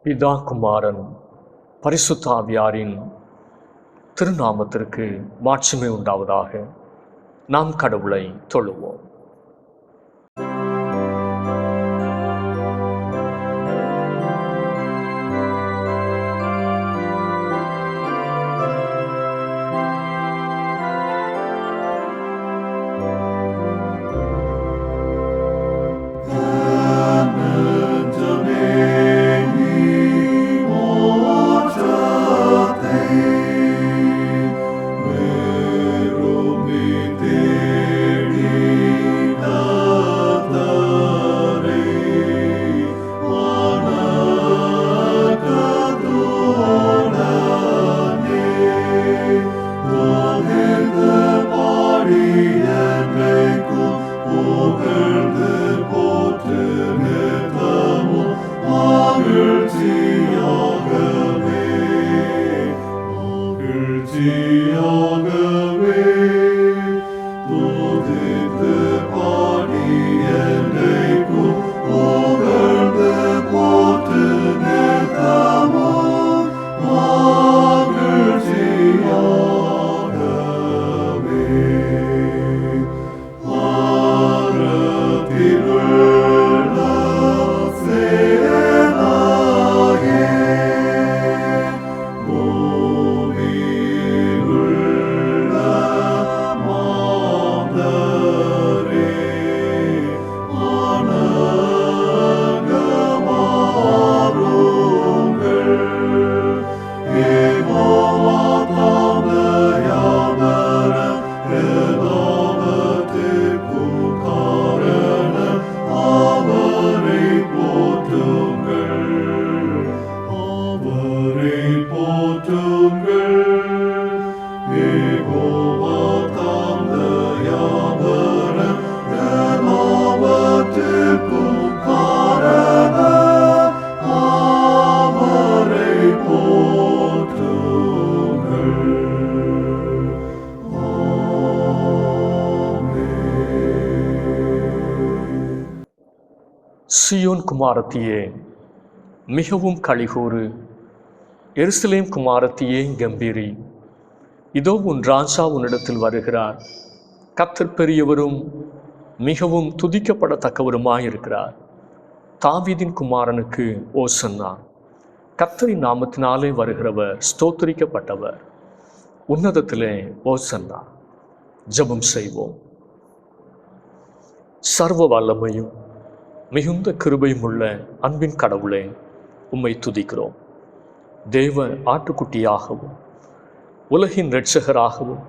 பிதா, குமாரன், பரிசுத்த ஆவியாரின் திருநாமத்திற்கு மாட்சிமை உண்டாவதாக. நாம் கடவுளை தொழுவோம். சீயோன் குமாரத்தியே மிகவும் களிகூறு, எருசலேம் குமாரத்தியே கம்பீரி. இதோ உன் ராஜா உன்னிடத்தில் வருகிறார். கர்த்தர் பெரியவரும் மிகவும் துதிக்கப்படத்தக்கவருமாயிருக்கிறார். தாவீதின் குமாரனுக்கு ஓசன்னா. கர்த்தரின் நாமத்தினாலே வருகிறவர் ஸ்தோத்திரிக்கப்பட்டவர். உன்னதத்திலே ஓசன்னா. ஜெபம் செய்வோம். சர்வ வல்லமையும் மிகுந்த கிருபையும் உள்ள அன்பின் கடவுளே, உம்மை துதிக்கிறோம். தேவ ஆட்டுக்குட்டியாகவும் உலகின் இரட்சகராகவும்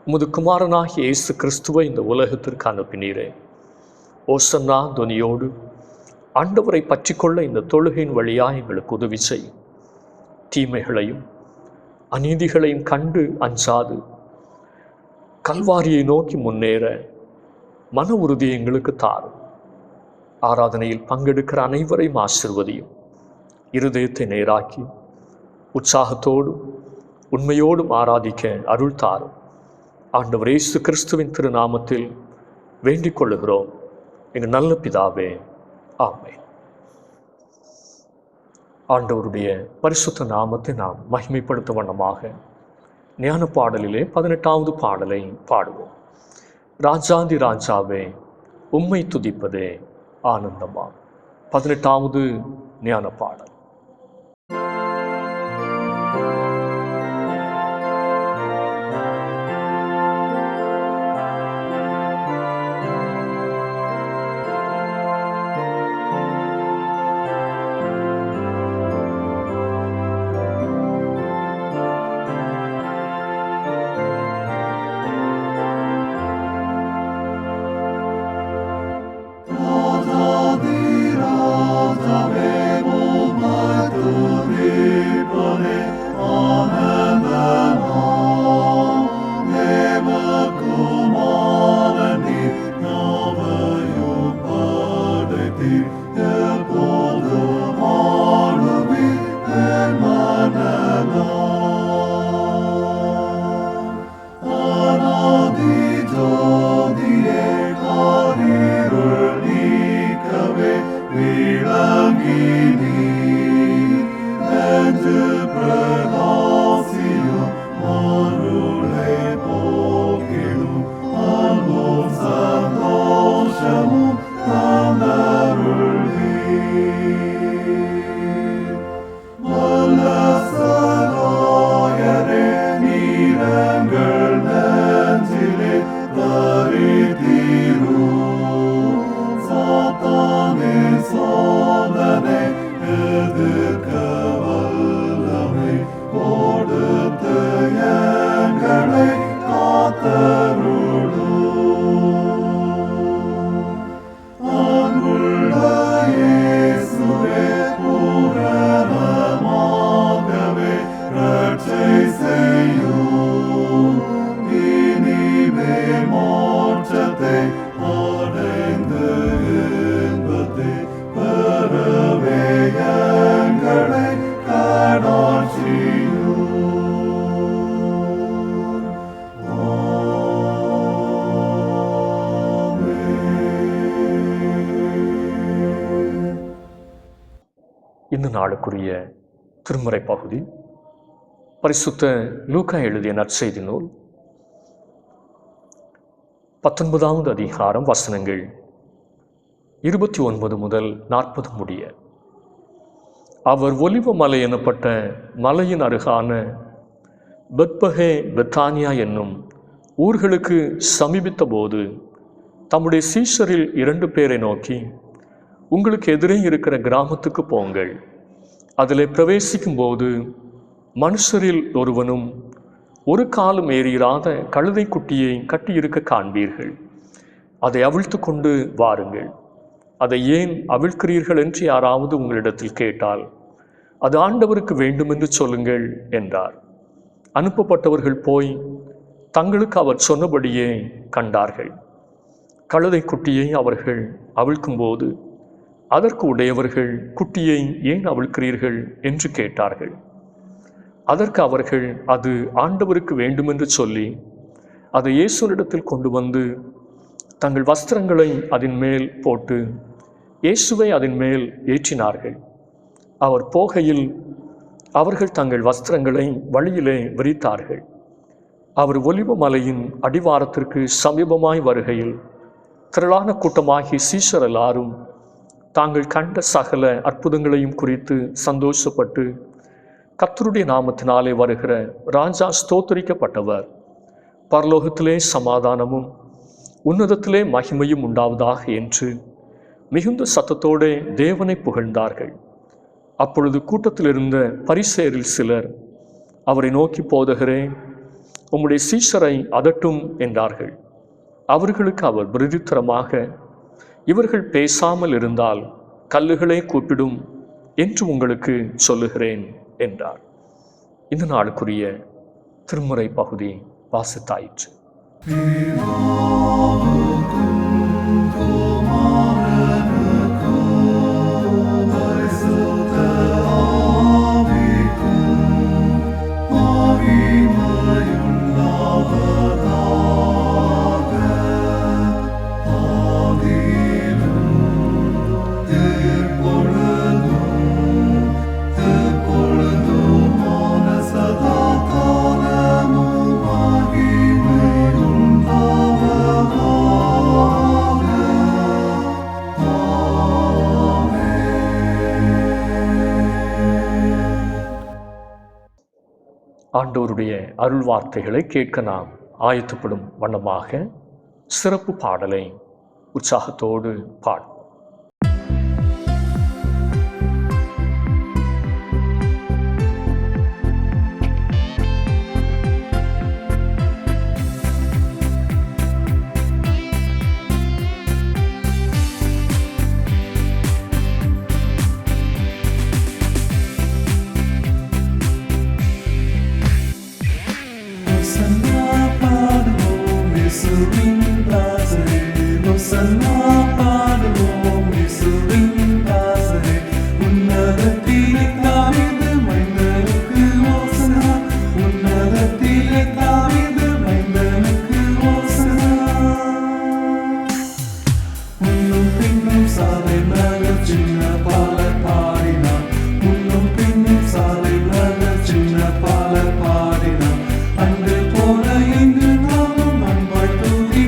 உமது குமாரனாகிய இயேசு கிறிஸ்துவை இந்த உலகத்திற்கு அனுப்பினீரே. ஓசன்னா துனியோடு ஆண்டவரை பற்றிக்கொள்ள இந்த தொழுகையின் வழியாக எங்களுக்கு உதவி செய்யும். தீமைகளையும் அநீதிகளையும் கண்டு அஞ்சாது கல்வாரியை நோக்கி முன்னேற மன உறுதியை எங்களுக்கு தாரும். ஆராதனையில் பங்கெடுக்கிற அனைவரையும் ஆசிர்வதியும். இருதயத்தை நேராக்கி உற்சாகத்தோடும் உண்மையோடும் ஆராதிக்க அருள் தாரும். ஆண்டவர் இயேசு கிறிஸ்துவின் திருநாமத்தில் வேண்டிக் கொள்ளுகிறோம் எங்கள் நல்ல பிதாவே, ஆமென். ஆண்டவருடைய பரிசுத்த நாமத்தை நாம் மகிமைப்படுத்த வண்ணமாக ஞான பாடலிலே 18வது பாடலை பாடுவோம். ராஜாதி ராஜாவே, உம்மை துதிப்பதே ஆனந்தமா. 18வது ஞான பாடல். Radha Radha Radha நாளுக்குரிய திருமறை பகுதி பரிசுத்த லூக்கா எழுதிய நற்செய்தி நூல் 19வது அதிகாரம் வசனங்கள் 29 முதல் 40 முடிய. அவர் ஒலிவ மலை எனப்பட்ட மலையின் அருகான பெத்பகே பெத்தானியா என்னும் ஊர்களுக்கு சமீபித்த போது தம்முடைய சீஷரில் 2 பேரை நோக்கி, உங்களுக்கு எதிரே இருக்கிற கிராமத்துக்கு போங்கள். அதில் பிரவேசிக்கும் போது மனுஷரில் ஒருவனும் ஒரு காலும் ஏறியிராத கழுதை குட்டியை கட்டியிருக்க காண்பீர்கள். அதை அவிழ்த்து கொண்டு வாருங்கள். அதை ஏன் அவிழ்க்கிறீர்கள் என்று யாராவது உங்களிடத்தில் கேட்டால் அது ஆண்டவருக்கு வேண்டுமென்று சொல்லுங்கள் என்றார். அனுப்பப்பட்டவர்கள் போய் தங்களுக்கு அவர் சொன்னபடியே கண்டார்கள். கழுதை குட்டியை அவர்கள் அவிழ்க்கும்போது அதற்கு உடையவர்கள், குட்டியை ஏன் அவிழ்க்கிறீர்கள் என்று கேட்டார்கள். அதற்கு அவர்கள் அது ஆண்டவருக்கு வேண்டுமென்று சொல்லி அதை இயேசுவினிடத்தில் கொண்டு வந்து தங்கள் வஸ்திரங்களை அதன் மேல் போட்டு இயேசுவை அதன் மேல் ஏற்றினார்கள். அவர் போகையில் அவர்கள் தங்கள் வஸ்திரங்களை வழியிலே விரித்தார்கள். அவர் ஒலிவ மலையின் அடிவாரத்திற்கு சமீபமாய் வருகையில் திரளான கூட்டமாகி சீஷர் எல்லாரும் தாங்கள் கண்ட சகல அற்புதங்களையும் குறித்து சந்தோஷப்பட்டு, கர்த்தருடைய நாமத்தினாலே வருகிற ராஜா ஸ்தோத்தரிக்கப்பட்டவர், பரலோகத்திலே சமாதானமும் உன்னதத்திலே மகிமையும் உண்டாவதாக என்று மிகுந்த சத்தத்தோடே தேவனை புகழ்ந்தார்கள். அப்பொழுது கூட்டத்தில் இருந்த பரிசேயரில் சிலர் அவரை நோக்கி, போதகரே, உம்முடைய சீஷரை அதட்டும் என்றார்கள். அவர்களுக்கு அவர் பிரதித்திரமாக, இவர்கள் பேசாமல் இருந்தால் கல்லுகளே கூப்பிடும் என்று உங்களுக்கு சொல்லுகிறேன் என்றார். இந்த நாளுக்குரிய திருமுறை பகுதி வாசித்தாயிற்று. ஆண்டவருடைய அருள் வார்த்தைகளை கேட்க நாம் ஆயத்தப்படும் வண்ணமாக சிறப்பு பாடலை உற்சாகத்தோடு பாடுவோம். அன்று போல இன்று நாமும் அன்பாய் தூக்கி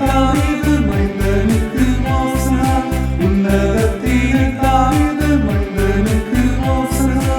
தாவீது மைந்தனுக்கு ஓசனா, உன்னதத்திலே தாவீது மைந்தனுக்கு ஓசனா.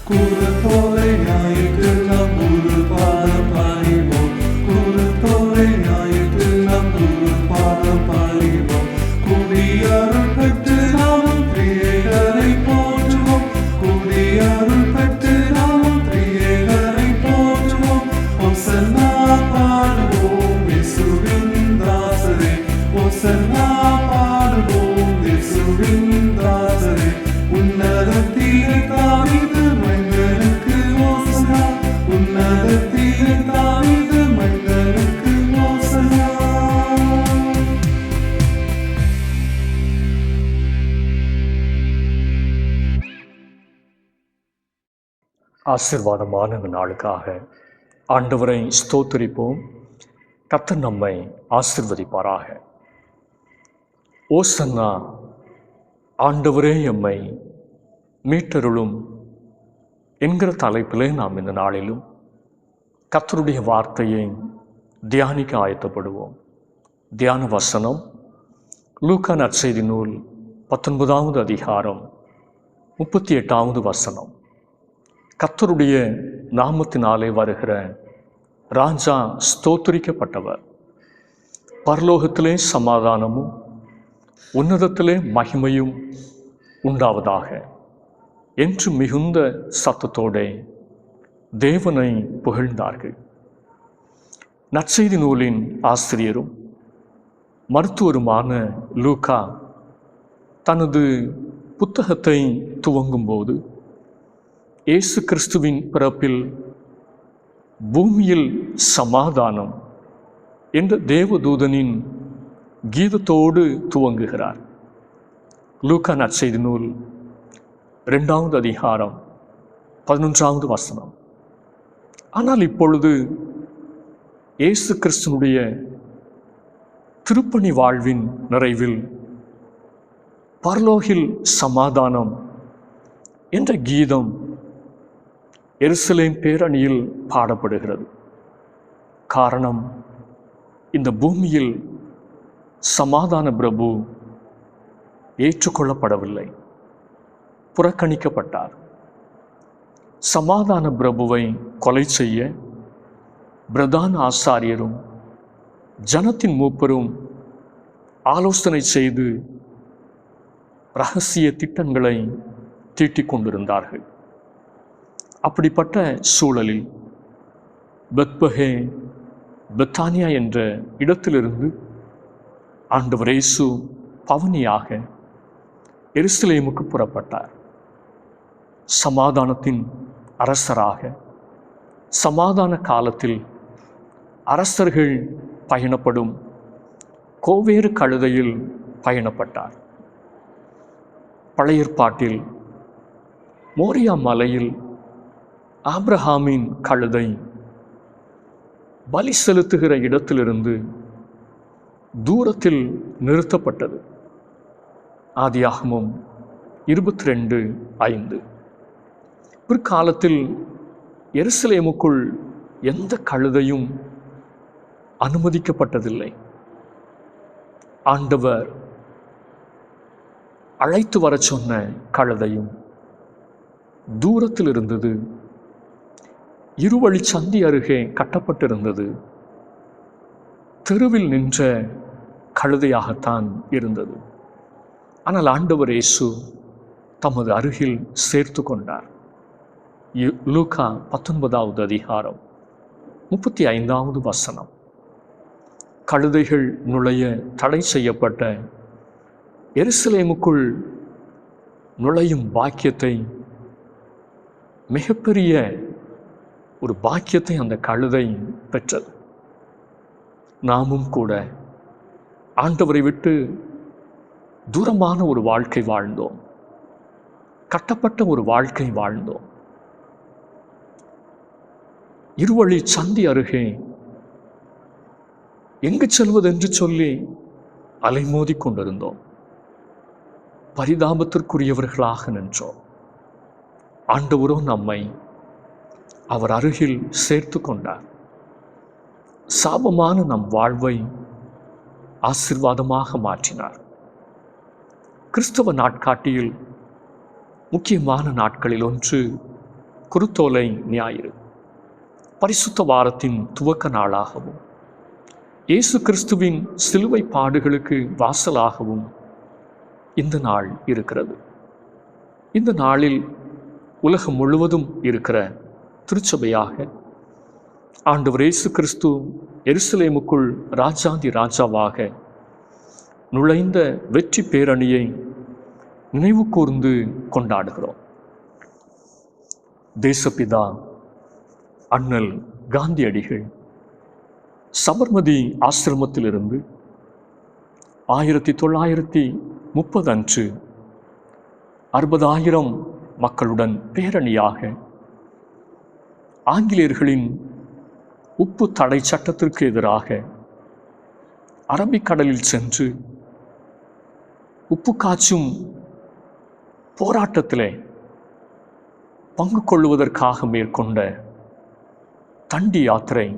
குருத்தோலை ஞாயிற்று நாம் குரு பாதம் பணிவோம், குருத்தோலை ஞாயிற்று நாம் குரு பாதம் பணிவோம். குடியருள் பெற்று நாமும் திரியேகரை போற்றுவோம், குடியருள் பெற்று நாமும் திரியேகரை போற்றுவோம். ஓசன்னா பாடுவோம் இயேசுவின் தாசரே, ஓசன்னா பாடுவோம் இயேசுவின் தாசரே. உன்னதத்திலே தாவீது மைந்தனுக்கு ஓசனா, உன்னதத்திலே தாவீது மைந்தனுக்கு ஓசனா. ஆசீர்வாதமான இந்த நாளுக்காக ஆண்டவரை ஸ்தோத்திரிப்போம். கர்த்தர் நம்மை ஆசீர்வதிப்பாராக. ஓசன்னா, ஆண்டவரே எம்மை மீட்டருளும் என்கிற தலைப்பிலே நாம் இந்த நாளிலும் கர்த்தருடைய வார்த்தையை தியானிக்க ஆயத்தப்படுவோம். தியான வசனம் லூக்கா நற்செய்தி நூல் 19வது அதிகாரம் 38வது வசனம். கர்த்தருடைய நாமத்தினாலே வருகிற ராஜா ஸ்தோத்திரிக்கப்பட்டவர், பரலோகத்திலே சமாதானமும் உன்னதத்திலே மகிமையும் உண்டாவதாக என்று மிகுந்த சத்தத்தோடே தேவனை புகழ்ந்தார்கள். நற்செய்தி நூலின் ஆசிரியரும் மருத்துவருமான லூக்கா தனது புத்தகத்தை துவங்கும்போது இயேசு கிறிஸ்துவின் பிறப்பில் பூமியில் சமாதானம் என்ற தேவதூதனின் கீதத்தோடு துவங்குகிறார். லூக்கா நற்செய்தி நூல் 2வது அதிகாரம் 11வது வசனம். ஆனால் இப்பொழுது இயேசு கிறிஸ்துனுடைய திருப்பணி வாழ்வின் நிறைவில் பரலோகில் சமாதானம் என்ற கீதம் எருசலேம் பேரணியில் பாடப்படுகிறது. காரணம், இந்த பூமியில் சமாதான பிரபு ஏற்றுக்கொள்ளப்படவில்லை, புறக்கணிக்கப்பட்டார். சமாதான பிரபுவை கொலை செய்ய பிரதான ஆசாரியரும் ஜனத்தின் மூப்பரும் ஆலோசனை செய்து இரகசிய திட்டங்களை தீட்டிக் கொண்டிருந்தார்கள். அப்படிப்பட்ட சூழலில் பெத்பகே பெத்தானியா என்ற இடத்திலிருந்து ஆண்டவர் இயேசு பவனியாக எருசலேமுக்கு புறப்பட்டார். சமாதானத்தின் அரசராக, சமாதான காலத்தில் அரசர்கள் பயணப்படும் கோவேறு கழுதையில் பயணப்பட்டார். பழைய ஏற்பாட்டில் மோரியா மலையில் ஆபிரகாமின் கழுதை பலி செலுத்துகிற இடத்திலிருந்து தூரத்தில் நிறுத்தப்பட்டது. ஆதியாகமம் 22:5. பிற்காலத்தில் எருசலேமுக்குள் எந்த கழுதையும் அனுமதிக்கப்பட்டதில்லை. ஆண்டவர் அழைத்து வர சொன்ன கழுதையும் தூரத்தில் இருந்தது. இருவழி சந்தி அருகே கட்டப்பட்டிருந்தது. தெருவில் நின்ற கழுதையாகத்தான் இருந்தது. ஆனால் ஆண்டவர் இயேசு தமது அருகில் சேர்த்து கொண்டார். லூக்கா 19வது அதிகாரம் 35வது வசனம். கழுதைகள் நுழைய தடை செய்யப்பட்ட எருசலேமுக்குள் நுழையும் பாக்கியத்தை, மிகப்பெரிய ஒரு பாக்கியத்தை அந்த கழுதை பெற்றது. நாமும் கூட ஆண்டவரை விட்டு தூரமான ஒரு வாழ்க்கை வாழ்ந்தோம், கட்டப்பட்ட ஒரு வாழ்க்கை வாழ்ந்தோம். இருவழி சந்தி அருகே எங்கு செல்வதென்று சொல்லி அலைமோதி கொண்டிருந்தோம். பரிதாபத்திற்குரியவர்களாக நின்றோம். ஆண்டவரோ நம்மை அவர் அருகில் சேர்த்து கொண்டார். சாபமான நம் வாழ்வை ஆசீர்வாதமாக மாற்றினார். கிறிஸ்தவ நாட்காட்டியில் முக்கியமான நாட்களில் ஒன்று குருத்தோலை ஞாயிறு, பரிசுத்த வாரத்தின் துவக்க நாளாகவும் இயேசு கிறிஸ்துவின் சிலுவை பாடுகளுக்கு வாசலாகவும் இந்த நாள் இருக்கிறது. இந்த நாளில் உலகம் முழுவதும் இருக்கிற திருச்சபையாக ஆண்டவர் இயேசு கிறிஸ்து எருசலேமுக்குள் ராஜாதி ராஜாவாக நுழைந்த வெற்றி பேரணியை நினைவு கூர்ந்து கொண்டாடுகிறோம். தேசப்பிதா அண்ணல் காந்தியடிகள் சபர்மதி ஆசிரமத்திலிருந்து 1930 அன்று 60,000 மக்களுடன் பேரணியாக ஆங்கிலேயர்களின் உப்பு தடை சட்டத்திற்கு எதிராக அரபிக்கடலில் சென்று உப்பு காய்ச்சும் போராட்டத்திலே பங்கு கொள்வதற்காக மேற்கொண்ட தண்டி யாத்திரை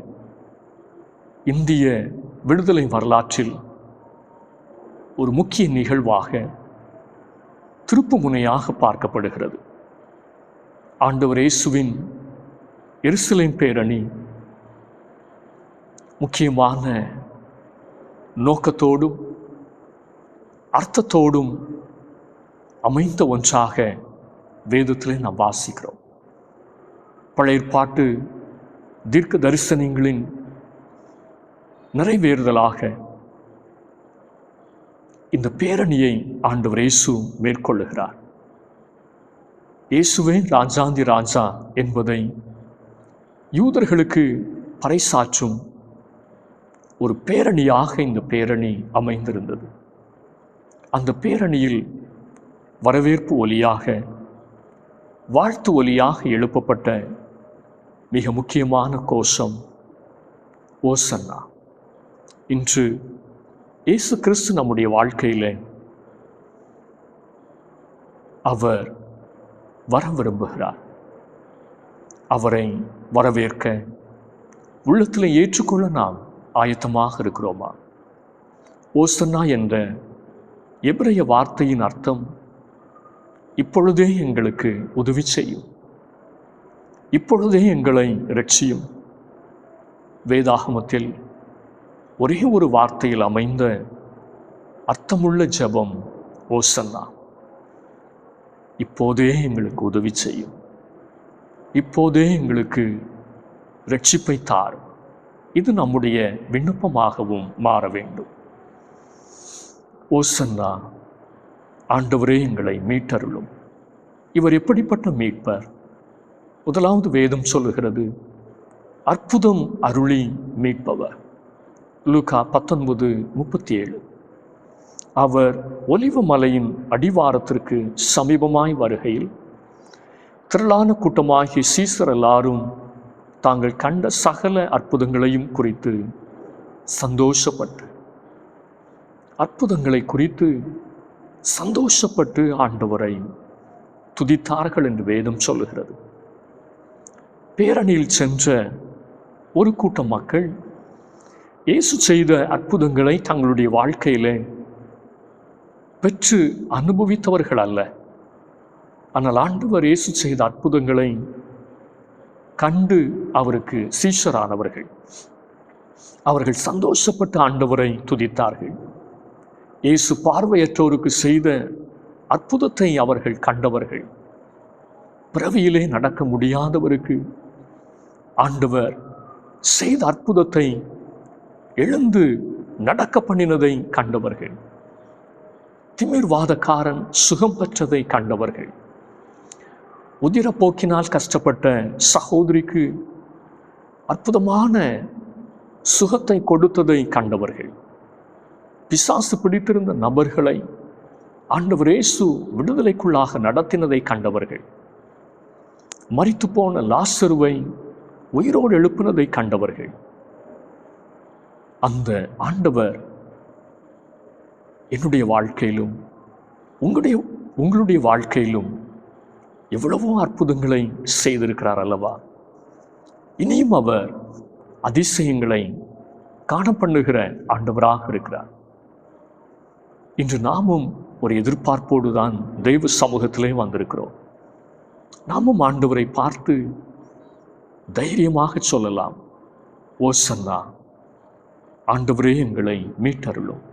இந்திய விடுதலை வரலாற்றில் ஒரு முக்கிய நிகழ்வாக திருப்பு முனையாக பார்க்கப்படுகிறது. ஆண்டவர் இயேசுவின் எருசலேம் பேரணி முக்கியமான நோக்கத்தோடும் அர்த்தத்தோடும் அமைந்த ஒன்றாக வேதத்திலே நாம் வாசிக்கிறோம். பழைய ஏற்பாட்டு தீர்க்க தரிசனங்களின் நிறைவேறுதலாக இந்த பேரணியை ஆண்டவர் இயேசு மேற்கொள்ளுகிறார். இயேசுவே ராஜாதி ராஜா என்பதை யூதர்களுக்கு பறைசாற்றும் ஒரு பேரணியாக இந்த பேரணி அமைந்திருந்தது. அந்த பேரணியில் வரவேற்பு ஒலியாக, வாழ்த்து ஒலியாக எழுப்பப்பட்ட மிக முக்கியமான கோஷம் ஓசன்னா. இன்று இயேசு கிறிஸ்து நம்முடைய வாழ்க்கையில் அவர் வர விரும்புகிறார். அவரை வரவேற்க, உள்ளத்தில் ஏற்றுக்கொள்ள நாம் ஆயத்தமாக இருக்கிறோமா? ஓசன்னா என்ற எபிரேய வார்த்தையின் அர்த்தம் இப்பொழுதே எங்களுக்கு உதவி செய்யும், இப்பொழுதே எங்களை இரட்சியும். வேதாகமத்தில் ஒரே ஒரு வார்த்தையில் அமைந்த அர்த்தமுள்ள ஜெபம் ஓசன்னா. இப்போதே எங்களுக்கு உதவி செய்யும், இப்போதே எங்களுக்கு இரட்சிப்பை தாரும். இது நம்முடைய விண்ணப்பமாகவும் மாற வேண்டும். ஓசன்னா, ஆண்டவரே எங்களை மீட்டருளும். இவர் எப்படிப்பட்ட மீட்பர்? முதலாவது வேதம் சொல்லுகிறது, அற்புதம் அருளி மீட்பவர். லூக்கா 19:37. அவர் ஒலிவ மலையின் அடிவாரத்திற்கு சமீபமாய் வருகையில் திரளான கூட்டமாகிய சீசர் எல்லாரும் தாங்கள் கண்ட சகல அற்புதங்களையும் குறித்து சந்தோஷப்பட்டு, அற்புதங்களை குறித்து சந்தோஷப்பட்டு ஆண்டவரை துதித்தார்கள் என்று வேதம் சொல்லுகிறது. பேரணியில் சென்ற ஒரு கூட்டம் மக்கள் இயேசு செய்த அற்புதங்களை தங்களுடைய வாழ்க்கையிலே பெற்று அனுபவித்தவர்கள் அல்ல. ஆனால் ஆண்டவர் இயேசு செய்த அற்புதங்களை கண்டு அவருக்கு சீஷரானவர்கள். அவர்கள் சந்தோஷப்பட்டு ஆண்டவரை துதித்தார்கள். இயேசு பார்வையற்றோருக்கு செய்த அற்புதத்தை அவர்கள் கண்டவர்கள். பிறவியிலே நடக்க முடியாதவருக்கு ஆண்டவர் செய்த அற்புதத்தை, எழுந்து நடக்க பண்ணினதை கண்டவர்கள். திமிர்வாதக்காரன் சுகம் பெற்றதை கண்டவர்கள். உதிரப்போக்கினால் கஷ்டப்பட்ட சகோதரிக்கு அற்புதமான சுகத்தை கொடுத்ததை கண்டவர்கள். பிசாசு பிடித்திருந்த நபர்களை ஆண்டவர் இயேசு விடுதலைக்குள்ளாக நடத்தினதை கண்டவர்கள். மரித்து போன லாசருவை உயிரோடு எழுப்பினதை கண்டவர்கள். அந்த ஆண்டவர் என்னுடைய வாழ்க்கையிலும் உங்களுடைய வாழ்க்கையிலும் எவ்வளவோ அற்புதங்களை செய்திருக்கிறார் அல்லவா? இனியும் அவர் அதிசயங்களை காணப்பண்ணுகிற ஆண்டவராக இருக்கிறார். இன்று நாமும் ஒரு எதிர்பார்ப்போடு தான் தெய்வ சமூகத்திலே வந்திருக்கிறோம். நாமும் ஆண்டவரை பார்த்து தைரியமாக சொல்லலாம், ஓசன்னா, ஆண்டவரே எங்களை மீட்டருளும்.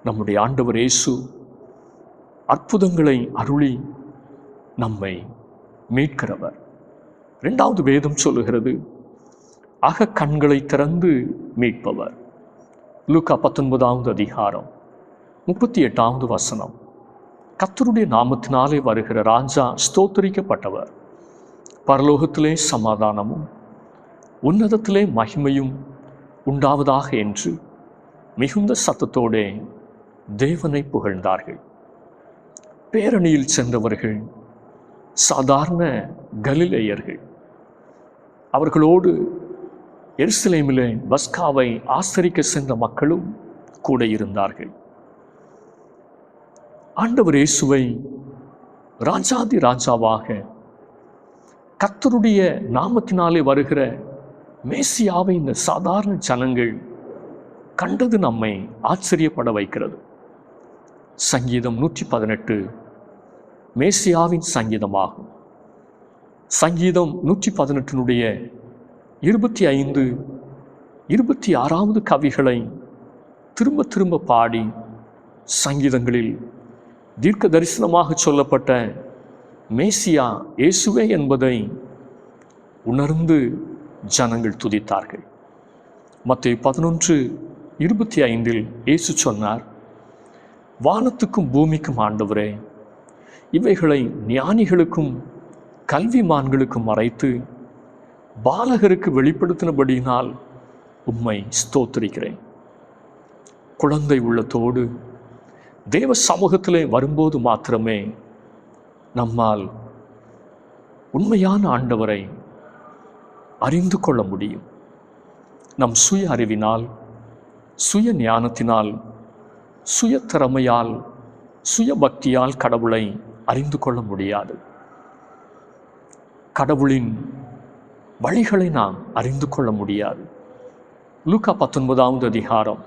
நம்முடைய ஆண்டவர் இயேசு அற்புதங்களை அருளி நம்மை மீட்கிறவர். இரண்டாவது வேதம் சொல்லுகிறது, அக கண்களை திறந்து மீட்பவர். லூக்கா 19வது அதிகாரம் 38வது வசனம். கர்த்தருடைய நாமத்தினாலே வருகிற ராஜா ஸ்தோத்திரிக்கப்பட்டவர். பரலோகத்திலே சமாதானமும் உன்னதத்திலே மகிமையும் உண்டாவதாக என்று மிகுந்த சத்தத்தோடே தேவனை புகழ்ந்தார்கள். பேரணியில் சென்றவர்கள் சாதாரண கலிலேயர்கள். அவர்களோடு எருசலேமிலே பஸ்காவை ஆசரிக்க சென்ற மக்களும் கூட இருந்தார்கள். ஆண்டவர் இயேசுவை ராஜாதி ராஜாவாக, கர்த்தருடைய நாமத்தினாலே வருகிற மேசியாவை இந்த சாதாரண ஜனங்கள் கண்டது நம்மை ஆச்சரியப்பட வைக்கிறது. சங்கீதம் 118 மேசியாவின் சங்கீதமாகும். சங்கீதம் 118னுடைய 25, 26வது கவிகளை திரும்ப திரும்ப பாடி சங்கீதங்களில் தீர்க்க தரிசனமாக சொல்லப்பட்ட மேசியா இயேசுவே என்பதை உணர்ந்து ஜனங்கள் துதித்தார்கள். மத்தேயு 11:25 இயேசு சொன்னார், வானத்துக்கும் பூமிக்கும் ஆண்டவரே, இவைகளை ஞானிகளுக்கும் கல்விமான்களுக்கும் மறைத்து பாலகருக்கு வெளிப்படுத்தினபடியினால் உம்மை ஸ்தோத்திரிக்கிறேன். குழந்தை உள்ளத்தோடு தேவ சமூகத்திலே வரும்போது மாத்திரமே நம்மால் உண்மையான ஆண்டவரை அறிந்து கொள்ள முடியும். நம் சுய அறிவினால், சுய ஞானத்தினால், சுய திறமையால், சுய பக்தியால் கடவுளை அறிந்து கொள்ள முடியாது. கடவுளின் வழிகளை நாம் அறிந்து கொள்ள முடியாது. லூக்கா 19வது அதிகாரம்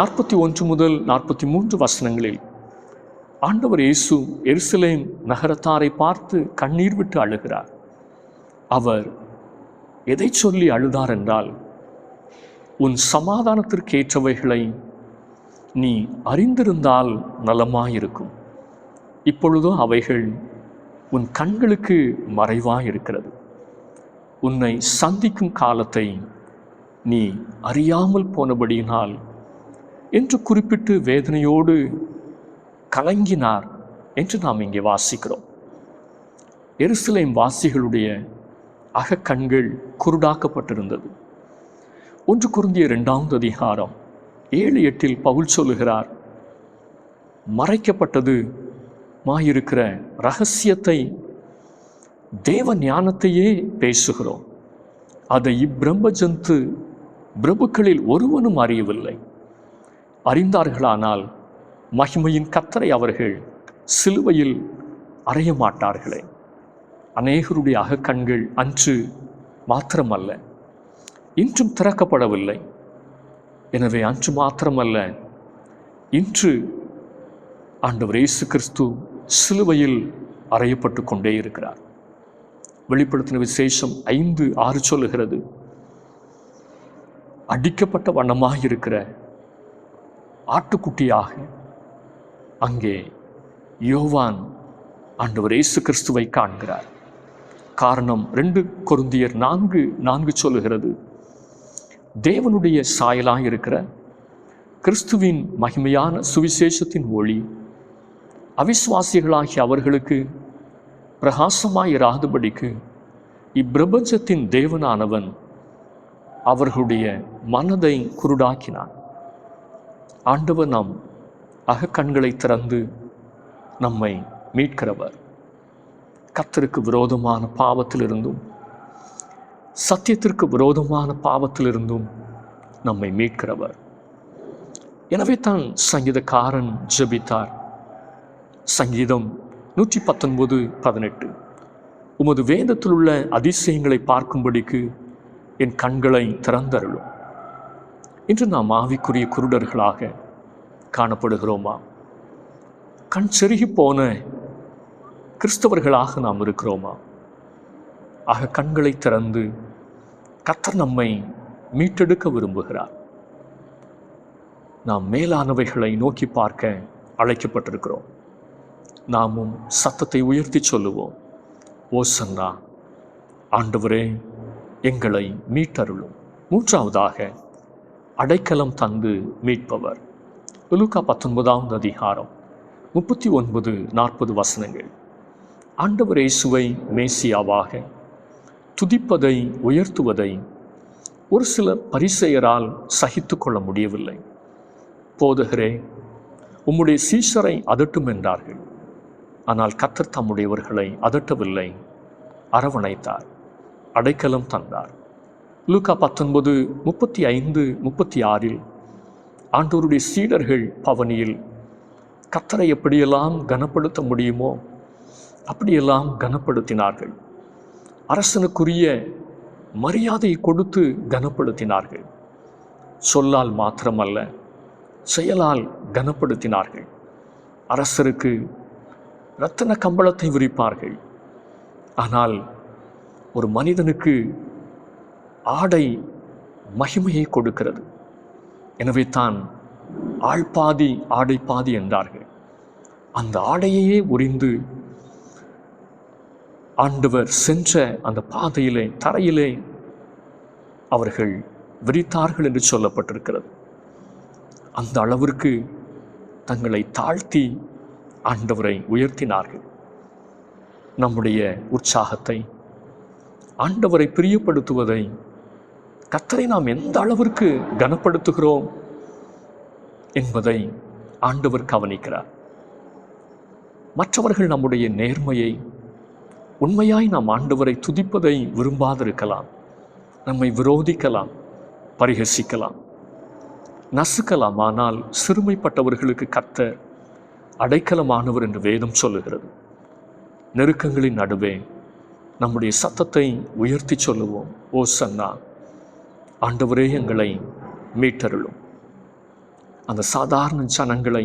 41 முதல் 43 வசனங்களில் ஆண்டவர் இயேசு எருசலேம் நகரத்தாரை பார்த்து கண்ணீர் விட்டு அழுகிறார். அவர் எதை சொல்லி அழுதார் என்றால், உன் சமாதானத்திற்கேற்றவைகளை நீ அறிந்திருந்தால் நலமாயிருக்கும், இப்பொழுதோ அவைகள் உன் கண்களுக்கு மறைவாயிருக்கிறது. உன்னை சந்திக்கும் காலத்தை நீ அறியாமல் போனபடியினால் என்று குறிப்பிட்டு வேதனையோடு கலங்கினார் என்று நாம் இங்கே வாசிக்கிறோம். எருசலேம் வாசிகளுடைய அகக்கண்கள் குருடாக்கப்பட்டிருந்தது. 1 கொரிந்தியர் 2வது அதிகாரம் 7-8 பவுல் சொல்லுகிறார், மறைக்கப்பட்டது மாயிருக்கிற இரகசியத்தை, தேவ ஞானத்தையே பேசுகிறோம். அதை இப்பிரம்மஜந்து பிரபுக்களில் ஒருவனும் அறியவில்லை. அறிந்தார்களானால் மகிமையின் கர்த்தரை அவர்கள் சிலுவையில் அறைய மாட்டார்களே. அநேகருடைய அகக்கண்கள் அன்று மாத்திரமல்ல, இன்றும் திறக்கப்படவில்லை. எனவே அன்று மாத்திரமல்ல, இன்று ஆண்டவர் இயேசு கிறிஸ்து சிலுவையில் அறையப்பட்டு கொண்டே இருக்கிறார். வெளிப்படுத்தின விசேஷம் 5:6 சொல்லுகிறது, அடிக்கப்பட்ட வண்ணமாக இருக்கிற ஆட்டுக்குட்டியாக அங்கே யோவான் ஆண்டவர் இயேசு கிறிஸ்துவை காண்கிறார். காரணம் 2 கொரிந்தியர் 4:4 சொல்லுகிறது, தேவனுடைய சாயலாக இருக்கிற கிறிஸ்துவின் மகிமையான சுவிசேஷத்தின் ஒளி அவிசுவாசிகளாகிய அவர்களுக்கு பிரகாசமாயிராதபடிக்கு இப்பிரபஞ்சத்தின் தேவனானவன் அவர்களுடைய மனதை குருடாக்கினான். ஆண்டவர் நம் அகக்கண்களை திறந்து நம்மை மீட்கிறவர். கர்த்தருக்கு விரோதமான பாவத்திலிருந்தும் சத்தியத்திற்கு விரோதமான பாவத்திலிருந்தும் நம்மை மீட்கிறவர். எனவே தான் சங்கீதக்காரன் ஜெபித்தார். சங்கீதம் 119:18, உமது வேதத்தில் உள்ள அதிசயங்களை பார்க்கும்படிக்கு என் கண்களை திறந்தருளும். இன்று நாம் ஆவிக்குரிய குருடர்களாக காணப்படுகிறோமா? கண் செருகி போன கிறிஸ்தவர்களாக நாம் இருக்கிறோமா? ஆக கண்களை திறந்து கர்த்தர் நம்மை மீட்டெடுக்க விரும்புகிறார். நாம் மேலானவைகளை நோக்கி பார்க்க அழைக்கப்பட்டிருக்கிறோம். நாமும் சத்தத்தை உயர்த்தி சொல்லுவோம், ஓசன்னா, ஆண்டவரே எங்களை மீட்டருளும். மூன்றாவதாக, அடைக்கலம் தந்து மீட்பவர். லூக்கா 19 அதிகாரம் 39-40 வசனங்கள். ஆண்டவர் இயேசுவை மேசியாவாக துதிப்பதை உயர்த்துவதை ஒரு சிலர் பரிசேயரால் சகித்து கொள்ள முடியவில்லை. போதகரே, உம்முடைய சீஷரை அதட்டும் என்றார்கள். ஆனால் கர்த்தர் தம்முடையவர்களை அதட்டவில்லை, அரவணைத்தார், அடைக்கலம் தந்தார். லூக்கா 19:35-36 ஆண்டவருடைய சீடர்கள் பவனியில் கர்த்தரை எப்படியெல்லாம் கனப்படுத்த முடியுமோ அப்படியெல்லாம் கனப்படுத்தினார்கள். அரசனுக்குரிய மரியாதை கொடுத்து கனப்படுத்தினார்கள். சொல்லால் மாத்திரமல்ல, செயலால் கனப்படுத்தினார்கள். அரசருக்கு இரத்தின கம்பளத்தை விரிப்பார்கள். ஆனால் ஒரு மனிதனுக்கு ஆடை மகிமையை கொடுக்கிறது. எனவே தான் ஆள் பாதி ஆடை பாதி என்றார்கள். அந்த ஆடையையே உரிந்து ஆண்டவர் சென்ற அந்த பாதையிலே, தரையிலே அவர்கள் விரித்தார்கள் என்று சொல்லப்பட்டிருக்கிறது. அந்த அளவிற்கு தங்களை தாழ்த்தி ஆண்டவரை உயர்த்தினார்கள். நம்முடைய உற்சாகத்தை, ஆண்டவரை பிரியப்படுத்துவதை, கர்த்தரை நாம் எந்த அளவிற்கு கனப்படுத்துகிறோம் என்பதை ஆண்டவர் கவனிக்கிறார். மற்றவர்கள் நம்முடைய நேர்மையை, உண்மையாய் நாம் ஆண்டவரை துதிப்பதை விரும்பாதிருக்கலாம். நம்மை விரோதிக்கலாம், பரிகசிக்கலாம், நசுக்கலாம். ஆனால் சிறுமைப்பட்டவர்களுக்கு கர்த்தர் அடைக்கலமானவர் என்று வேதம் சொல்லுகிறது. நெருக்கங்களின் நடுவே நம்முடைய சத்தத்தை உயர்த்தி சொல்லுவோம், ஓசன்னா, ஆண்டவரே எங்களை மீட்டருளும். அந்த சாதாரண ஜனங்களை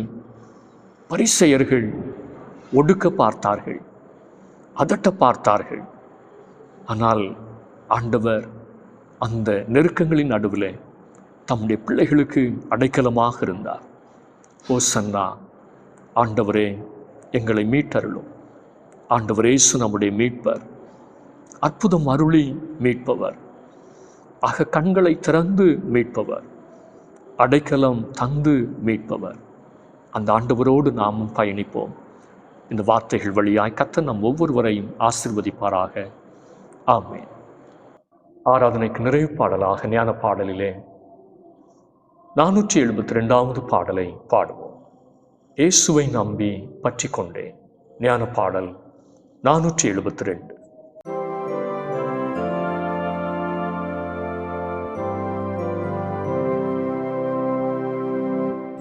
பரிசேயர்கள் ஒடுக்க பார்த்தார்கள், அதட்ட பார்த்தார்கள். ஆனால் ஆண்டவர் அந்த நெருக்கங்களின் நடுவில் தம்முடைய பிள்ளைகளுக்கு அடைக்கலமாக இருந்தார். ஓசன்னா, ஆண்டவரே எங்களை மீட்டருளும். ஆண்டவர் இயேசு நம்முடைய மீட்பர், அற்புதம் அருளி மீட்பவர், ஆக கண்களை திறந்து மீட்பவர், அடைக்கலம் தந்து மீட்பவர். அந்த ஆண்டவரோடு நாமும் பயணிப்போம். இந்த வார்த்தைகள் வழியாய் கர்த்தர் நம் ஒவ்வொருவரையும் ஆசீர்வதிப்பாராக. ஆமென். ஆராதனைக்கு நிறைவு பாடலாக ஞான பாடலிலே 472 பாடலை பாடுவோம். இயேசுவை நம்பி பற்றி கொண்டேன். ஞான பாடல் 472.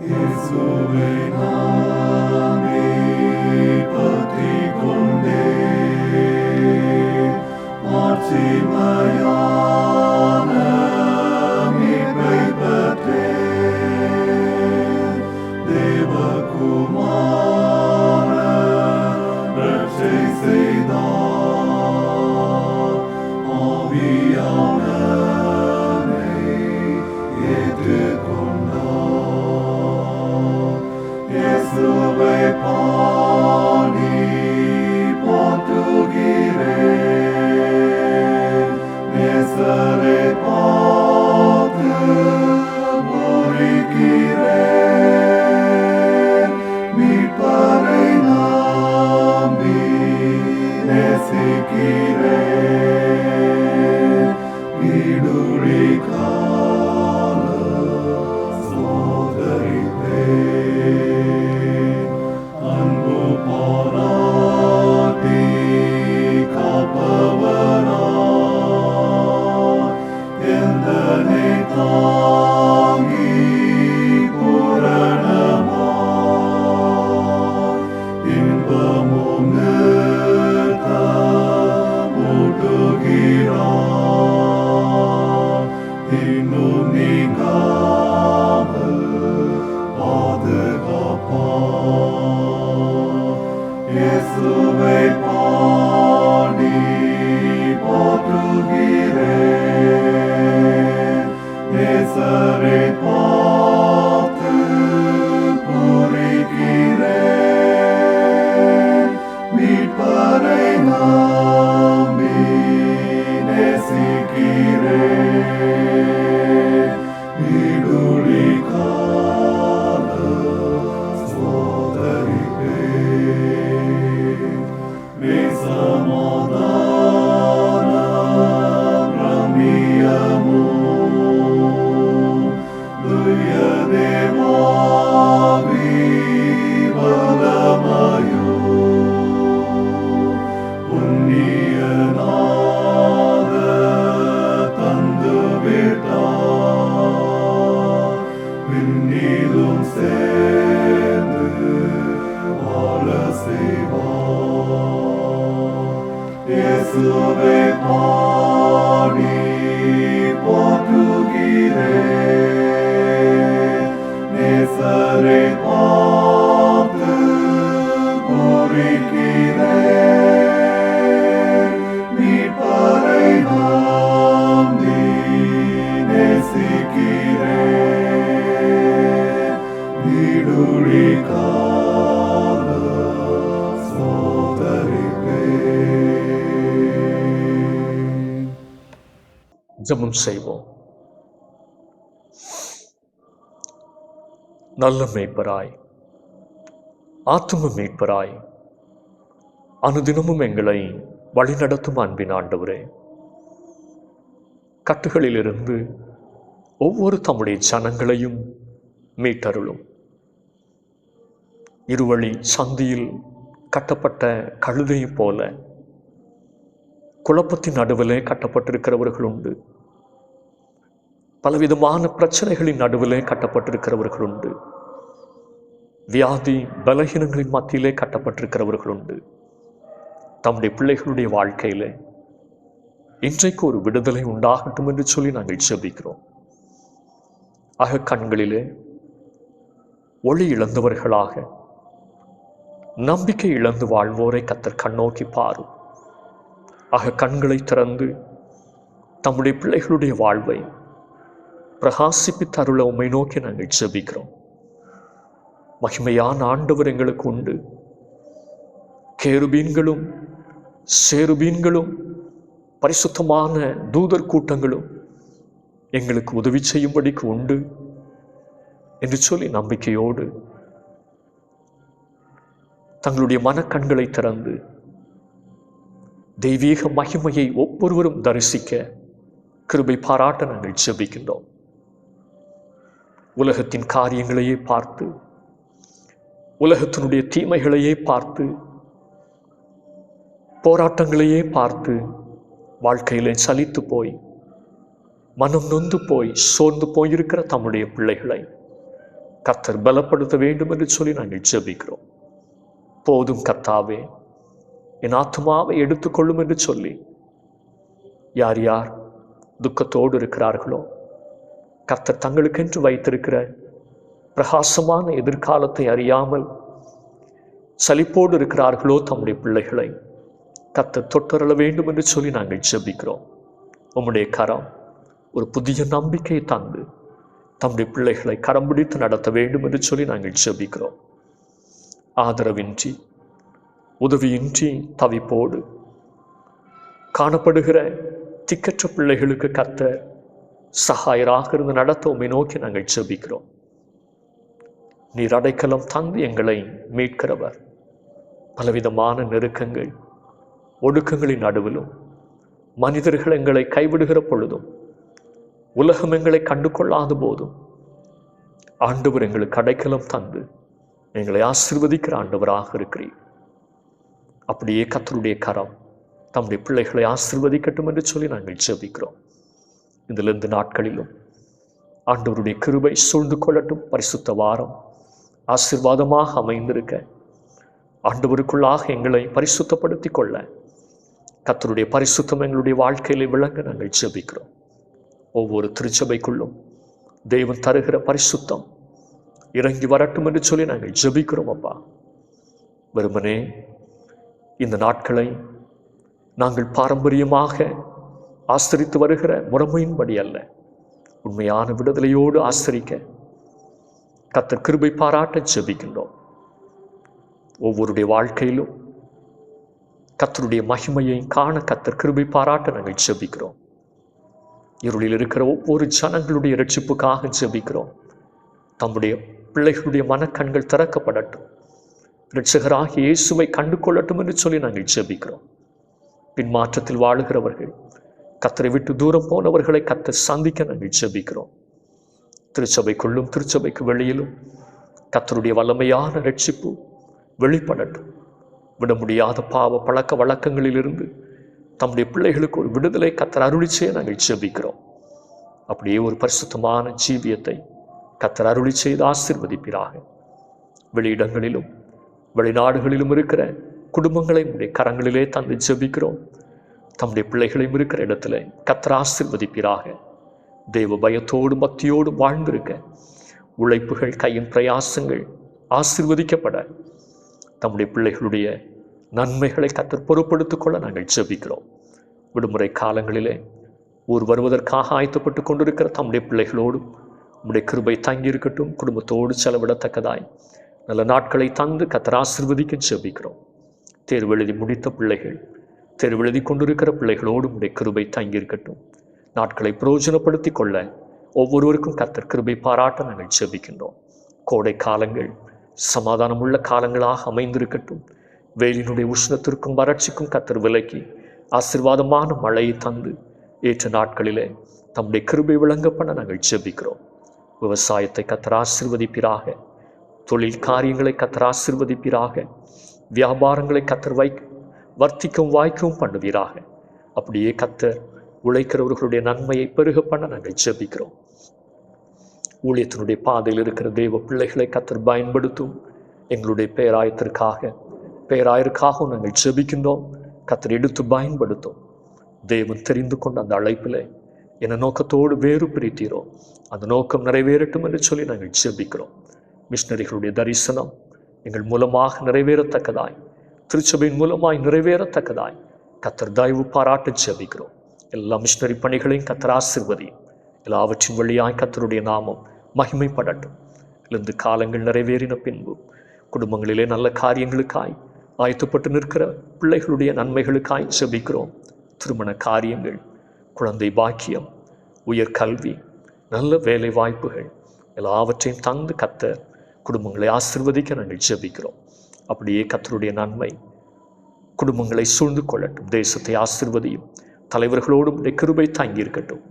இயேசுவை நம்பி பற்றி கொண்டேன், மாட்சிமையான மீட்பை பெற்றேன். தேவகுமாரன் ரட்சை செய்தார், ஆவியானவரை ஏற்றுக்கொண்டார். இயேசுவை பாடி போற்றுகிறேன், நேசரை பார்த்து பூரிக்கிறேன். மீட்பரை நம்பி நேசிக்கிறேன். விடுதலை கால சோதரிப்பேன். சமாதானம் ரம்மியமோ துய தேவாவி வலமயோ புண்ணியநாத தந்து விட்டார். விண்ணிலும் சேர்ந்து வாழ செய்வார். இயேசுவை பாடி போற்றுகிறேன். நேசரை பார்த்து பூரிக்கிறேன். மீட்பரை நம்பி நேசிக்கிறேன். விடுதலை கால சோதரிப்பேன். ஜெபம் செய்வோம். நல்ல மேய்ப்பராய், ஆத்தும மீட்பராய், அனுதினமும் எங்களை வழிநடத்தும் அன்பின் ஆண்டவரே, கட்டுகளிலிருந்து ஒவ்வொரு தம்முடைய ஜனங்களையும் மீட்டருளும். இருவழி சந்தியில் கட்டப்பட்ட கழுதையைப் போல குழப்பத்தின் நடுவிலே கட்டப்பட்டிருக்கிறவர்கள் உண்டு. பலவிதமான பிரச்சனைகளின் நடுவிலே கட்டப்பட்டிருக்கிறவர்கள் உண்டு. வியாதி பலகீனங்களின் மத்தியிலே கட்டப்பட்டிருக்கிறவர்கள் உண்டு. தம்முடைய பிள்ளைகளுடைய வாழ்க்கையிலே இன்றைக்கு ஒரு விடுதலை உண்டாகட்டும் என்று சொல்லி நாங்கள் ஜெபிக்கிறோம். கண்களிலே ஒளி இழந்தவர்களாக நம்பிக்கை இழந்து வாழ்வோரை கர்த்தர் கண்ணோக்கி பாரும். கண்களை திறந்து தம்முடைய பிள்ளைகளுடைய வாழ்வை பிரகாசிப்பித்தருள உம்மை நோக்கி நாங்கள் ஜெபிக்கிறோம். மகிமையான ஆண்டவர் எங்களுக்கு உண்டு. கேருபீன்களும் சேருபீன்களும் பரிசுத்தமான தூதர் கூட்டங்களும் எங்களுக்கு உதவி செய்யும்படிக்கு உண்டு என்று சொல்லி நம்பிக்கையோடு தங்களுடைய மனக்கண்களை திறந்து தெய்வீக மகிமையை ஒவ்வொருவரும் தரிசிக்க கிருபை பாராட்ட நாங்கள் ஜெபிக்கின்றோம். உலகத்தின் காரியங்களையே பார்த்து, உலகத்தினுடைய தீமைகளையே பார்த்து, போராட்டங்களையே பார்த்து வாழ்க்கையிலே சலித்து போய் மனம் நொந்து போய் சோர்ந்து போயிருக்கிற தம்முடைய பிள்ளைகளை கர்த்தர் பலப்படுத்த வேண்டும் என்று சொல்லி நாங்கள் ஜெபிக்கிறோம். போதும் கர்த்தாவே, என் ஆத்துமாவை எடுத்துக்கொள்ளும் என்று சொல்லி யார் யார் துக்கத்தோடு இருக்கிறார்களோ, கர்த்தர் தங்களுக்கென்று வைத்திருக்கிற பிரகாசமான எதிர்காலத்தை அறியாமல் சலிப்போடு இருக்கிறார்களோ தம்முடைய பிள்ளைகளை கர்த்தர் தொட்டருள வேண்டும் என்று சொல்லி நாங்கள் ஜெபிக்கிறோம். உம்முடைய கரம் ஒரு புதிய நம்பிக்கையை தந்து தம்முடைய பிள்ளைகளை கரம் பிடித்து நடத்த வேண்டும் என்று சொல்லி நாங்கள் ஜெபிக்கிறோம். ஆதரவின்றி உதவியின்றி தவிப்போடு காணப்படுகிற திக்கற்ற பிள்ளைகளுக்கு கர்த்தர் சகாயராக இருந்து நடத்த உம்மை நோக்கி நாங்கள் ஜெபிக்கிறோம். நீர் அடைக்கலம் தந்து எங்களை மீட்கிறவர். பலவிதமான நெருக்கங்கள் ஒடுக்கங்களின் நடுவிலும் மனிதர்கள் எங்களை கைவிடுகிற பொழுதும் உலகம் எங்களை கண்டு கொள்ளாத போதும் ஆண்டவர் எங்களுக்கு அடைக்கலம் தந்து எங்களை ஆசீர்வதிக்கிற ஆண்டவராக இருக்கிறீர். அப்படியே கர்த்தருடைய கரம் தம்முடைய பிள்ளைகளை ஆசீர்வதிக்கட்டும் என்று சொல்லி நாங்கள் ஜெபிக்கிறோம். இதிலிருந்து நாட்களிலும் ஆண்டவருடைய கிருபை சூழ்ந்து கொள்ளட்டும். பரிசுத்த வாரம் ஆசீர்வாதமாக அமைந்திருக்க ஆண்டவருக்குள்ளாக எங்களை பரிசுத்தப்படுத்தி கொள்ள கர்த்தருடைய பரிசுத்தம் எங்களுடைய வாழ்க்கையிலே விளங்க நாங்கள் ஜெபிக்கிறோம். ஒவ்வொரு திருச்சபைக்குள்ளும் தேவன் தருகிற பரிசுத்தம் இறங்கி வரட்டும் என்று சொல்லி நாங்கள் ஜெபிக்கிறோம். அப்பா, வெறுமனே இந்த நாட்களை நாங்கள் பாரம்பரியமாக ஆசரித்து வருகிற முறைமையின்படி அல்ல, உண்மையான விடுதலையோடு ஆசரிக்க கர்த்தர் கிருபை பாராட்ட ஜெபிக்கின்றோம். ஒவ்வொருடைய வாழ்க்கையிலும் கர்த்தருடைய மகிமையை காண கர்த்தர் கிருபை பாராட்ட நாங்கள் ஜெபிக்கிறோம். இருளில் இருக்கிற ஒவ்வொரு ஜனங்களுடைய இரட்சிப்புக்காக ஜெபிக்கிறோம். தம்முடைய பிள்ளைகளுடைய மனக்கண்கள் திறக்கப்படட்டும், இரட்சகராகிய இயேசுவை கண்டு கொள்ளட்டும் என்று சொல்லி நாங்கள் ஜெபிக்கிறோம். பின்மாற்றத்தில் வாழுகிறவர்கள், கர்த்தரை விட்டு தூரம் போனவர்களை கர்த்தர் சந்திக்க நாங்கள் ஜெபிக்கிறோம். திருச்சபைக்குள்ளும் திருச்சபைக்கு வெளியிலும் கர்த்தருடைய வல்லமையான இரட்சிப்பு வெளிப்படட்டும். விட முடியாத பாவ பழக்க வழக்கங்களிலிருந்து தம்முடைய பிள்ளைகளுக்கு ஒரு விடுதலை கர்த்தர் அருளி செய்ய நாங்கள் ஜெபிக்கிறோம். அப்படியே ஒரு பரிசுத்தமான ஜீவியத்தை கர்த்தர் அருளி செய்து ஆசீர்வதிப்பீராக. வெளியிடங்களிலும் வெளிநாடுகளிலும் இருக்கிற குடும்பங்களை உடைய கரங்களிலே தந்து ஜெபிக்கிறோம். தம்முடைய பிள்ளைகளையும் இருக்கிற இடத்துல கர்த்தர் ஆசீர்வதிப்பீராக. தெய்வ பயத்தோடு பக்தியோடு வாழ்ந்திருக்க உழைப்புகள், கையின் பிரயாசங்கள் ஆசீர்வதிக்கப்பட தம்முடைய பிள்ளைகளுடைய நன்மைகளை கர்த்தர் பொறுப்படுத்திக் கொள்ள நாங்கள் ஜெபிக்கிறோம். விடுமுறை காலங்களிலே ஊர் வருவதற்காக ஆயத்தப்பட்டு கொண்டிருக்கிற தம்முடைய பிள்ளைகளோடும் உம்முடைய கிருபை தங்கியிருக்கட்டும். குடும்பத்தோடு செலவிடத்தக்கதாய் நல்ல நாட்களை தந்து கர்த்தர் ஆசீர்வதிக்க ஜெபிக்கிறோம். தேர்வு எழுதி முடித்த பிள்ளைகள், தேர்வு எழுதி கொண்டிருக்கிற பிள்ளைகளோடு உம்முடைய கிருபை தங்கியிருக்கட்டும். நாட்களை பிரயோஜனப்படுத்தி கொள்ள ஒவ்வொருவருக்கும் கர்த்தர் கிருபை பாராட்ட நாங்கள் ஜெபிக்கின்றோம். கோடை காலங்கள் சமாதானமுள்ள காலங்களாக அமைந்திருக்கட்டும். வெயிலினுடைய உஷ்ணத்திற்கும் வறட்சிக்கும் கர்த்தர் விலக்கி ஆசீர்வாதமான மழையை தந்து ஏற்ற நாட்களிலே தம்முடைய கிருபை விளங்க பண்ண நாங்கள் ஜெபிக்கிறோம். விவசாயத்தை கர்த்தர் ஆசீர்வதிப்பீராக. தொழில் காரியங்களை கர்த்தர் ஆசீர்வதிப்பீராக. வியாபாரங்களை கர்த்தர் வர்த்திக்கவும் வாய்க்கவும் பண்ணுவீராக. அப்படியே கர்த்தர் உழைக்கிறவர்களுடைய நன்மையை பெருக பண்ண நாங்கள் ஜெபிக்கிறோம். ஊழியத்தினுடைய பாதையில் இருக்கிற தெய்வ பிள்ளைகளை கர்த்தர் பயன்படுத்தும். எங்களுடைய பேராயருக்காகவும் நாங்கள் ஜெபிக்கின்றோம். கர்த்தர் எடுத்து பயன்படுத்தும். தேவன் தெரிந்து கொண்ட அந்த அழைப்பில் என்ன நோக்கத்தோடு வேறு பிரித்தீரோ அந்த நோக்கம் நிறைவேறட்டும் என்று சொல்லி நாங்கள் ஜெபிக்கிறோம். மிஷனரிகளுடைய தரிசனம் எங்கள் மூலமாக நிறைவேறத்தக்கதாய், திருச்சபையின் மூலமாய் நிறைவேறத்தக்கதாய் கர்த்தர் தயவு பாராட்ட ஜெபிக்கிறோம். எல்லா மிஷனரி பணிகளையும் கர்த்தர் ஆசீர்வதியும். எல்லாவற்றின் வழியாய் கர்த்தருடைய நாமம் மகிமைப்படட்டும். இந்த காலங்கள் நிறைவேறின பின்பு குடும்பங்களிலே நல்ல காரியங்களுக்காய் ஆயத்தப்பட்டு நிற்கிற பிள்ளைகளுடைய நன்மைகளுக்காய் ஜெபிக்கிறோம். திருமண காரியங்கள், குழந்தை பாக்கியம், உயர்கல்வி, நல்ல வேலை வாய்ப்புகள் எல்லாவற்றையும் தந்து கர்த்தர் குடும்பங்களை ஆசீர்வதிக்க நாங்கள் ஜெபிக்கிறோம். அப்படியே கர்த்தருடைய நன்மை குடும்பங்களை சூழ்ந்து கொள்ளட்டும். தேசத்தை ஆசீர்வதியும். தலைவர்களோடும் கிருபை தாங்கியிருக்கட்டும்.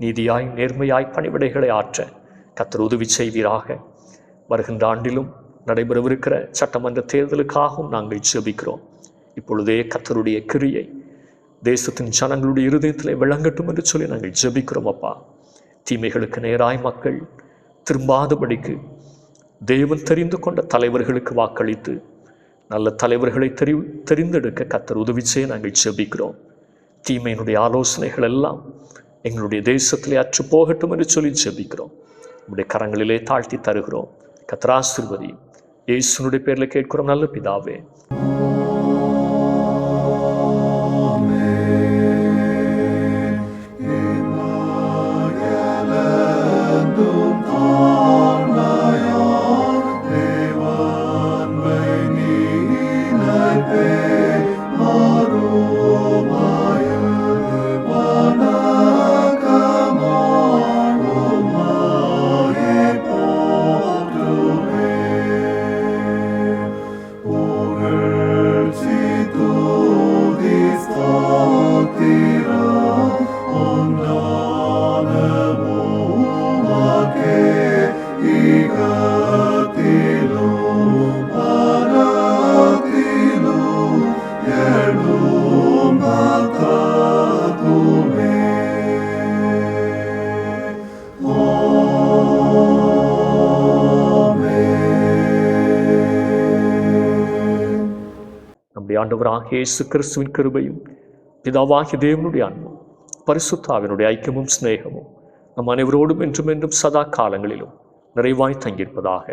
நீதியாய் நேர்மையாய் பணிவிடைகளை ஆற்ற கர்த்தர் உதவி செய்வீராக. வருகின்ற ஆண்டிலும் நடைபெறவிருக்கிற சட்டமன்ற தேர்தலுக்காகவும் நாங்கள் ஜெபிக்கிறோம். இப்பொழுதே கர்த்தருடைய கிரியை தேசத்தின் ஜனங்களுடைய இருதயத்திலே விளங்கட்டும் என்று சொல்லி நாங்கள் ஜெபிக்கிறோம். அப்பா, தீமைகளுக்கு நேராய் மக்கள் திரும்பாதபடிக்கு தேவன் தெரிந்து கொண்ட தலைவர்களுக்கு வாக்களித்து நல்ல தலைவர்களை தெரிந்தெடுக்க கர்த்தர் உதவி செய்ய நாங்கள் ஜெபிக்கிறோம். தீமையினுடைய ஆலோசனைகள் எல்லாம் எங்களுடைய தேசத்திலே அற்று போகட்டும் என்று சொல்லி ஜெபிக்கிறோம். நம்முடைய கரங்களிலே தாழ்த்தி தருகிறோம். கர்த்தர் ஆசீர்வதியும். இயேசுனுடைய பேரில் கேட்கிறோம் நல்ல பிதாவே. ஆண்டவராகிய இயேசு கிறிஸ்துவின் கிருபையும் பிதாவாகிய தேவனுடைய அன்பும் பரிசுத்த ஆவியினுடைய ஐக்கியமும் சிநேகமும் நம் அனைவரோடும் என்றும் என்றும் சதா காலங்களிலும் நிறைவாய் தங்கியிருப்பதாக.